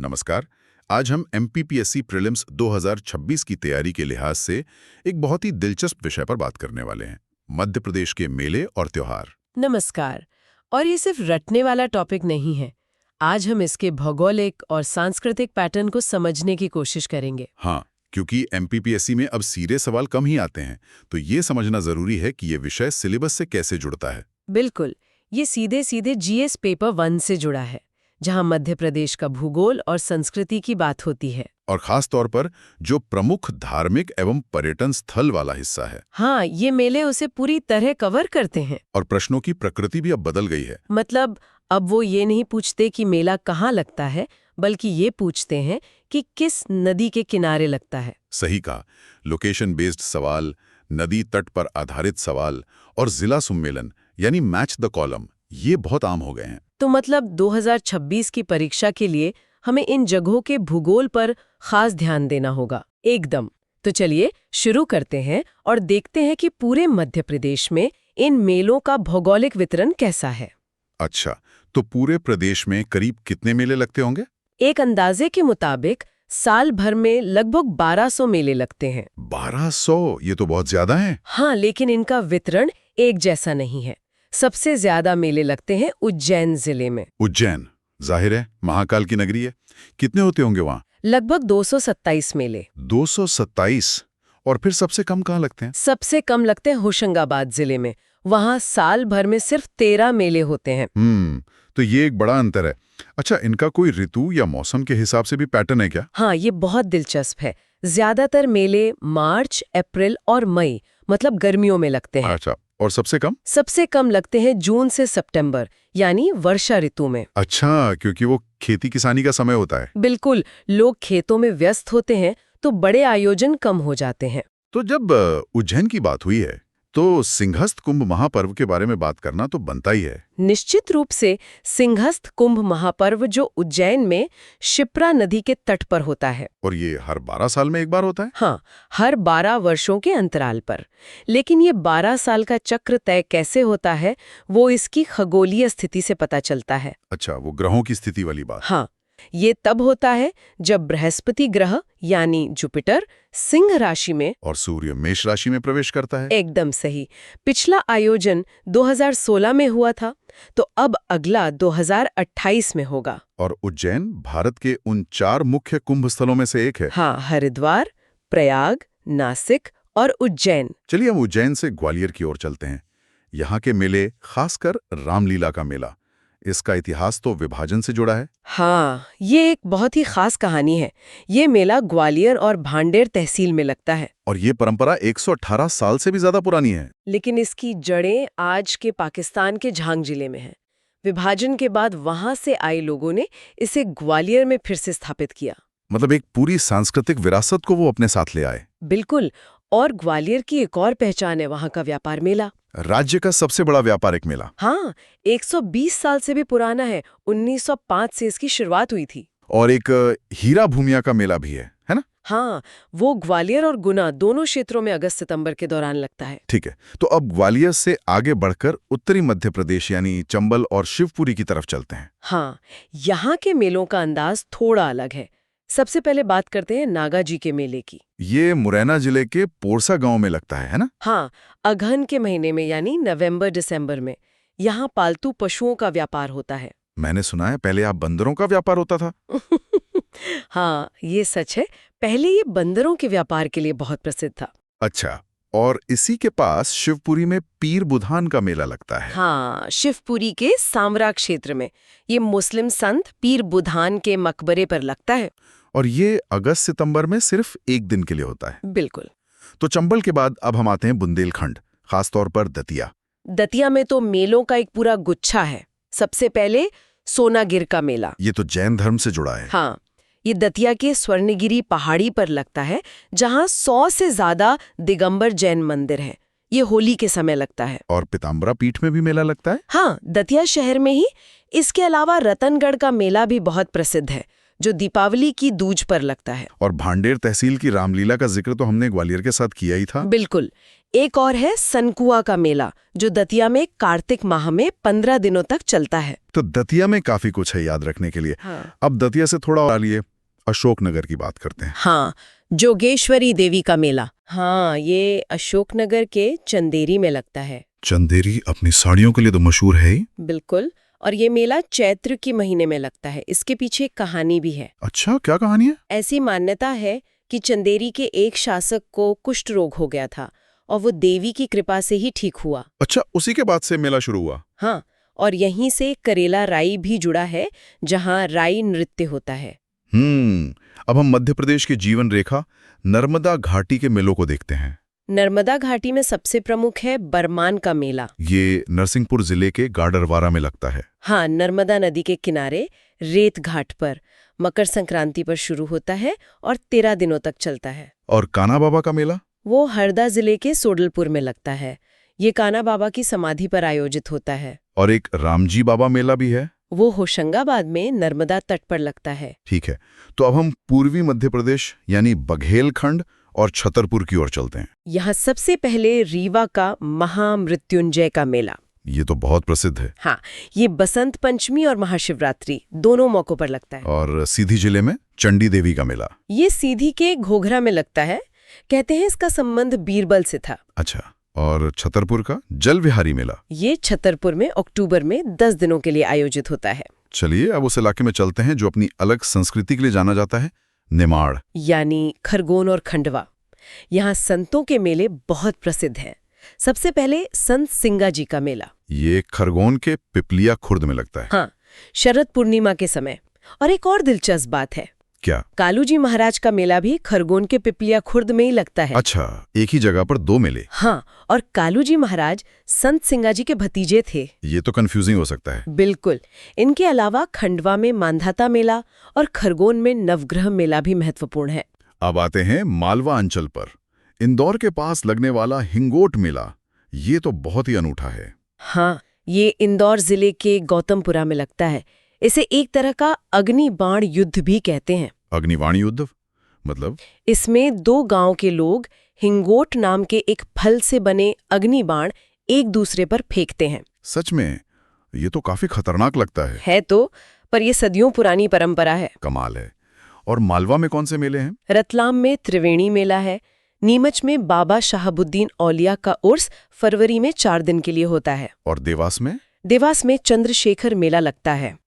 नमस्कार। आज हम एमपीपीएससी प्रीलिम्स 2026 की तैयारी के लिहाज से एक बहुत ही दिलचस्प विषय पर बात करने वाले हैं, मध्य प्रदेश के मेले और त्योहार। नमस्कार। और ये सिर्फ रटने वाला टॉपिक नहीं है। आज हम इसके भौगोलिक और सांस्कृतिक पैटर्न को समझने की कोशिश करेंगे। हाँ, क्योंकि एमपीपीएससी में अब सीधे सवाल कम ही आते हैं, तो ये समझना जरूरी है कि ये विषय सिलेबस से कैसे जुड़ता है। बिल्कुल, ये सीधे सीधे जीएस पेपर 1 से जुड़ा है, जहां मध्य प्रदेश का भूगोल और संस्कृति की बात होती है। और खास तौर पर जो प्रमुख धार्मिक एवं पर्यटन स्थल वाला हिस्सा है। हाँ, ये मेले उसे पूरी तरह कवर करते हैं। और प्रश्नों की प्रकृति भी अब बदल गई है। मतलब अब वो ये नहीं पूछते कि मेला कहाँ लगता है, बल्कि ये पूछते हैं कि किस नदी के किनारे लगता है। सही कहा, लोकेशन बेस्ड सवाल, नदी तट पर आधारित सवाल और जिला सम्मेलन यानी मैच द कॉलम, ये बहुत आम हो गए हैं। तो मतलब 2026 की परीक्षा के लिए हमें इन जगहों के भूगोल पर खास ध्यान देना होगा। एकदम। तो चलिए शुरू करते हैं और देखते हैं कि पूरे मध्य प्रदेश में इन मेलों का भौगोलिक वितरण कैसा है। अच्छा, तो पूरे प्रदेश में करीब कितने मेले लगते होंगे? एक अंदाजे के मुताबिक साल भर में लगभग 1200 मेले लगते हैं। 1200? ये तो बहुत ज्यादा है। हाँ, लेकिन इनका वितरण एक जैसा नहीं है। सबसे ज्यादा मेले लगते हैं उज्जैन जिले में। उज्जैन, जाहिर है महाकाल की नगरी है। कितने होते होंगे वहाँ? लगभग 227 मेले। 227? और फिर सबसे कम कहाँ लगते हैं? सबसे कम लगते हैं होशंगाबाद जिले में। वहाँ साल भर में सिर्फ 13 मेले होते हैं। तो ये एक बड़ा अंतर है। अच्छा, इनका कोई ऋतु या मौसम के हिसाब से भी पैटर्न है क्या? हाँ, ये बहुत दिलचस्प है। ज्यादातर मेले मार्च, अप्रैल और मई मतलब गर्मियों में लगते हैं। अच्छा, और सबसे कम? सबसे कम लगते हैं जून से सितंबर यानी वर्षा ऋतु में। अच्छा, क्योंकि वो खेती किसानी का समय होता है। बिल्कुल, लोग खेतों में व्यस्त होते हैं तो बड़े आयोजन कम हो जाते हैं। तो जब उज्जैन की बात हुई है, तो सिंहस्थ कुंभ महापर्व के बारे में बात करना तो बनता ही है। निश्चित रूप से सिंहस्थ कुंभ महापर्व जो उज्जैन में शिप्रा नदी के तट पर होता है। और ये हर 12 साल में एक बार होता है? हाँ, हर 12 वर्षों के अंतराल पर। लेकिन ये 12 साल का चक्र तय कैसे होता है, वो इसकी खगोलीय स्थिति से पता चलता है। अच्छा, वो ग्रहों की स्थिति वाली बात। हाँ, ये तब होता है जब बृहस्पति ग्रह यानी जुपिटर सिंह राशि में और सूर्य मेष राशि में प्रवेश करता है। एकदम सही। पिछला आयोजन 2016 में हुआ था, तो अब अगला 2028 में होगा। और उज्जैन भारत के उन 4 मुख्य कुंभ स्थलों में से एक है। हाँ, हरिद्वार, प्रयाग, नासिक और उज्जैन। चलिए हम उज्जैन से ग्वालियर की ओर चलते हैं। यहाँ के मेले, खासकर रामलीला का मेला, इसका इतिहास तो विभाजन से जुड़ा है। हाँ, ये एक बहुत ही खास कहानी है। ये मेला ग्वालियर और भांडेर तहसील में लगता है। और ये परंपरा 118 साल से भी ज्यादा पुरानी है। लेकिन इसकी जड़ें आज के पाकिस्तान के झांग जिले में हैं। विभाजन के बाद वहां से आए लोगों ने इसे ग्वालियर में फिर से स्थापित किया। मतलब एक पूरी सांस्कृतिक विरासत को वो अपने साथ ले आए। बिल्कुल। और ग्वालियर की एक और पहचान है वहां का व्यापार मेला। राज्य का सबसे बड़ा व्यापारिक मेला। हाँ, 120 साल से भी पुराना है। 1905 से इसकी शुरुआत हुई थी। और एक हीरा भूमिया का मेला भी है ना? हाँ, वो ग्वालियर और गुना दोनों क्षेत्रों में अगस्त सितंबर के दौरान लगता है। ठीक है, तो अब ग्वालियर से आगे बढ़कर उत्तरी मध्य प्रदेश यानी चंबल और शिवपुरी की तरफ चलते हैं। हाँ, यहाँ के मेलों का अंदाज थोड़ा अलग है। सबसे पहले बात करते हैं नागा जी के मेले की। ये मुरैना जिले के पोरसा गांव में लगता है ना? हाँ, अगहन के महीने में यानी नवंबर दिसंबर में। यहाँ पालतू पशुओं का व्यापार होता है। मैंने सुना है पहले आप बंदरों का व्यापार होता था। हाँ, ये सच है। पहले ये बंदरों के व्यापार के लिए बहुत प्रसिद्ध था। अच्छा, और इसी के पास शिवपुरी में पीर बुधान का मेला लगता है। हाँ, शिवपुरी के सामरा क्षेत्र में ये मुस्लिम संत पीर बुधान के मकबरे पर लगता है। और ये अगस्त सितंबर में सिर्फ एक दिन के लिए होता है। बिल्कुल। तो चंबल के बाद अब हम आते हैं बुंदेलखंड, खासतौर पर दतिया। दतिया में तो मेलों का एक पूरा गुच्छा है। सबसे पहले सोनागिर का मेला। ये तो जैन धर्म से जुड़ा है। हाँ, ये दतिया के स्वर्णगिरी पहाड़ी पर लगता है, जहाँ 100 से ज्यादा दिगंबर जैन मंदिर हैं। ये होली के समय लगता है। और पीताम्बरा पीठ में भी मेला लगता है। हाँ, दतिया शहर में ही। इसके अलावा रतनगढ़ का मेला भी बहुत प्रसिद्ध है, जो दीपावली की दूज पर लगता है। और भांडेर तहसील की रामलीला का जिक्र तो हमने ग्वालियर के साथ किया ही था। बिल्कुल। एक और है सनकुआ का मेला, जो दतिया में कार्तिक माह में 15 दिनों तक चलता है। तो दतिया में काफी कुछ है याद रखने के लिए। हाँ। अब दतिया से थोड़ा और आइए, अशोकनगर की बात करते हैं। हाँ, जोगेश्वरी देवी का मेला। हाँ, ये अशोकनगर के चंदेरी में लगता है। चंदेरी अपनी साड़ियों के लिए तो मशहूर है ही। बिल्कुल, और ये मेला चैत्र के महीने में लगता है। इसके पीछे एक कहानी भी है। अच्छा, क्या कहानी है? ऐसी मान्यता है कि चंदेरी के एक शासक को कुष्ठ रोग हो गया था और वो देवी की कृपा से ही ठीक हुआ। अच्छा, उसी के बाद से मेला शुरू हुआ। हाँ, और यहीं से करेला राई भी जुड़ा है, जहाँ राई नृत्य होता है। अब हम मध्य प्रदेश की जीवन रेखा नर्मदा घाटी के मेलों को देखते हैं। नर्मदा घाटी में सबसे प्रमुख है बरमान का मेला। ये नरसिंहपुर जिले के गाडरवारा में लगता है। हाँ, नर्मदा नदी के किनारे रेत घाट पर मकर संक्रांति पर शुरू होता है और 13 दिनों तक चलता है। और कान्हा बाबा का मेला? वो हरदा जिले के सोडलपुर में लगता है। ये कान्हा बाबा की समाधि पर आयोजित होता है। और एक रामजी बाबा मेला भी है। वो होशंगाबाद में नर्मदा तट पर लगता है। ठीक है, तो अब हम पूर्वी मध्य प्रदेश यानी बघेलखंड और छतरपुर की ओर चलते हैं। यहाँ सबसे पहले रीवा का महामृत्युंजय का मेला। ये तो बहुत प्रसिद्ध है। हाँ, ये बसंत पंचमी और महाशिवरात्रि दोनों मौकों पर लगता है। और सीधी जिले में चंडी देवी का मेला। ये सीधी के घोघरा में लगता है। कहते हैं इसका संबंध बीरबल से था। अच्छा, और छतरपुर का जल विहारी मेला? ये छतरपुर में अक्टूबर में 10 दिनों के लिए आयोजित होता है। चलिए अब उस इलाके में चलते हैं जो अपनी अलग संस्कृति के लिए जाना जाता है, निमाड़। यानी खरगोन और खंडवा। यहाँ संतों के मेले बहुत प्रसिद्ध हैं। सबसे पहले संत सिंगा जी का मेला। ये खरगोन के पिपलिया खुर्द में लगता है। हाँ, शरद पूर्णिमा के समय। और एक और दिलचस्प बात है। क्या? कालूजी महाराज का मेला भी खरगोन के पिपलिया खुर्द में ही लगता है। अच्छा, एक ही जगह पर दो मेले। हाँ, और कालूजी महाराज संत सिंगा जी के भतीजे थे। ये तो कंफ्यूजिंग हो सकता है। बिल्कुल। इनके अलावा खंडवा में मांधाता मेला और खरगोन में नवग्रह मेला भी महत्वपूर्ण है। अब आते हैं मालवा अंचल पर। इंदौर के पास लगने वाला हिंगोट मेला, ये तो बहुत ही अनूठा है। हाँ, ये इंदौर जिले के गौतमपुरा में लगता है। इसे एक तरह का अग्नि बाण युद्ध भी कहते हैं। अग्निबाण युद्ध मतलब? इसमें 2 गांव के लोग हिंगोट नाम के एक फल से बने अग्नि बाण एक दूसरे पर फेंकते हैं। सच में? ये तो काफी खतरनाक लगता है तो, पर ये सदियों पुरानी परंपरा है। कमाल है। और मालवा में कौन से मेले हैं? रतलाम में त्रिवेणी मेला है। नीमच में बाबा शाहबुद्दीन औलिया का उर्स फरवरी में 4 दिन के लिए होता है। और देवास में? देवास में चंद्रशेखर मेला लगता है।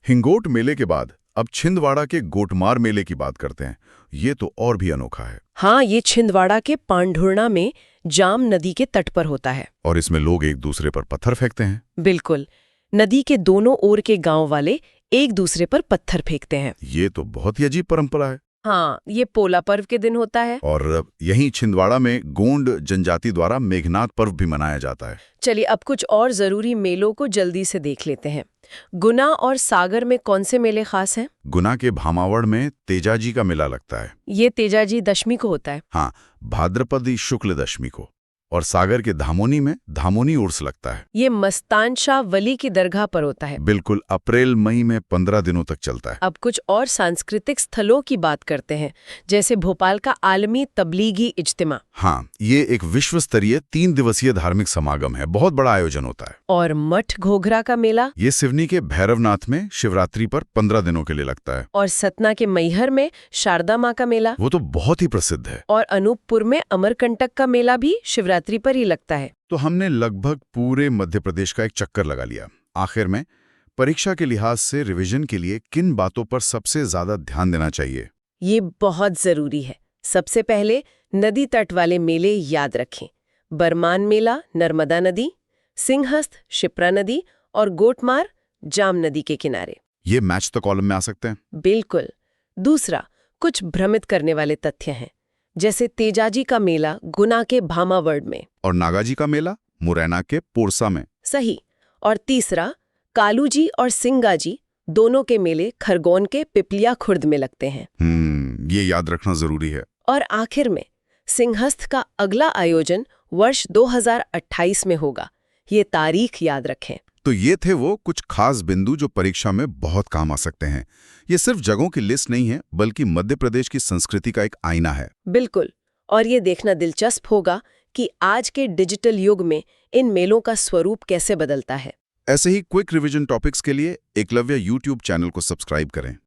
हिंगोट मेले के बाद अब छिंदवाड़ा के गोटमार मेले की बात करते हैं। ये तो और भी अनोखा है। हाँ, ये छिंदवाड़ा के पांढुर्णा में जाम नदी के तट पर होता है। और इसमें लोग एक दूसरे पर पत्थर फेंकते हैं। बिल्कुल, नदी के दोनों ओर के गांव वाले एक दूसरे पर पत्थर फेंकते हैं। ये तो बहुत ही अजीब परंपरा है। हाँ, ये पोला पर्व के दिन होता है। और यहीं छिंदवाड़ा में गोंड जनजाति द्वारा मेघनाथ पर्व भी मनाया जाता है। चलिए अब कुछ और जरूरी मेलों को जल्दी से देख लेते हैं। गुना और सागर में कौन से मेले खास हैं? गुना के भामावड़ में तेजाजी का मेला लगता है। ये तेजाजी दशमी को होता है। हाँ, भाद्रपदी शुक्ल दशमी को। और सागर के धामोनी में धामोनी उर्स लगता है। ये मस्तान शाह वली की दरगाह पर होता है। बिल्कुल, अप्रैल मई में 15 दिनों तक चलता है। अब कुछ और सांस्कृतिक स्थलों की बात करते हैं, जैसे भोपाल का आलमी तबलीगी इज्तिमा। हाँ, ये एक विश्व स्तरीय 3 दिवसीय धार्मिक समागम है। बहुत बड़ा आयोजन होता है। और मठ घोघरा का मेला? ये सिवनी के भैरवनाथ में शिवरात्रि पर 15 दिनों के लिए लगता है। और सतना के मैहर में शारदा माँ का मेला? वो तो बहुत ही प्रसिद्ध है। और अनूपपुर में अमरकंटक का मेला भी शिवरात्रि पर ही लगता है। तो हमने लगभग पूरे मध्य प्रदेश का एक चक्कर लगा लिया। आखिर में परीक्षा के लिहाज से रिवीजन के लिए किन बातों पर सबसे ज्यादा ध्यान देना चाहिए? ये बहुत जरूरी है। सबसे पहले नदी तट वाले मेले याद रखें। बरमान मेला नर्मदा नदी, सिंहस्थ शिप्रा नदी और गोटमार जाम नदी के किनारे। ये मैच द कॉलम में आ सकते हैं। बिल्कुल। दूसरा, कुछ भ्रमित करने वाले तथ्य हैं, जैसे तेजाजी का मेला गुना के भामावड़ में और नागाजी का मेला मुरैना के पोरसा में। सही। और तीसरा, कालूजी और सिंगाजी दोनों के मेले खरगोन के पिपलिया खुर्द में लगते हैं। ये याद रखना जरूरी है। और आखिर में सिंहस्थ का अगला आयोजन वर्ष 2028 में होगा। ये तारीख याद रखें। तो ये थे वो कुछ खास बिंदु जो परीक्षा में बहुत काम आ सकते हैं। ये सिर्फ जगहों की लिस्ट नहीं है, बल्कि मध्य प्रदेश की संस्कृति का एक आईना है। बिल्कुल। और ये देखना दिलचस्प होगा कि आज के डिजिटल युग में इन मेलों का स्वरूप कैसे बदलता है। ऐसे ही क्विक रिवीजन टॉपिक्स के लिए एकलव्य YouTube चैनल को सब्सक्राइब करें।